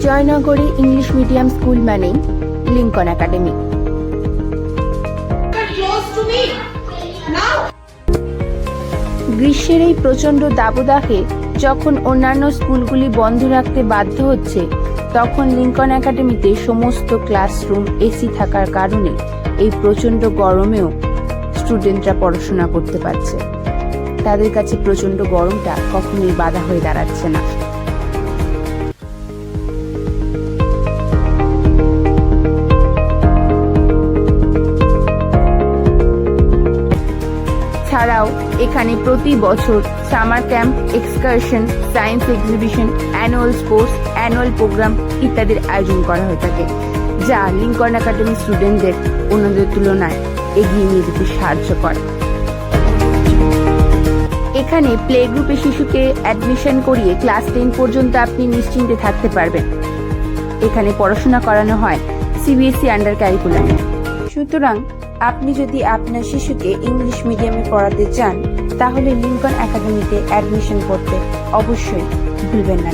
জয়নগরে English medium school মানেই Lincoln academy. গ্রীষ্মের এই প্রচন্ড দাবদাহে যখন অন্যান্য স্কুলগুলি বন্ধ রাখতে বাধ্য হচ্ছে, তখন লিঙ্কন একাডেমিতে সমস্ত ক্লাসরুম এসি থাকার কারণে এই প্রচন্ড গরমেও স্টুডেন্টরা পড়াশোনা করতে পারছে। তাদের কাছে প্রচন্ড গরমটা কখনোই বাধা হয়ে দাঁড়াচ্ছে না। ছাড়াও এখানে প্রতি বছর summer camp, excursion, science exhibition, annual sports, annual programme ইত্যাদির আয়োজন করা হয়ে থাকে, যা লিঙ্কন একাডেমি স্টুডেন্টদের অন্যদের তুলনায় এগিয়ে নিয়ে যেতে সাহায্য করে। এখানে প্লে গ্রুপে শিশুকে অ্যাডমিশন করিয়ে ক্লাস 10 পর্যন্ত আপনি নিশ্চিন্তে থাকতে পারবেন। এখানে পড়াশোনা করানো হয় সিবিএসই আন্ডার ক্যারিকুলামে। সুতরাং আপনি যদি আপনার শিশুকে ইংলিশ মিডিয়ামে পড়াতে চান, তাহলে লিঙ্কন একাডেমিতে অ্যাডমিশন করতে অবশ্যই ভুলবেন না।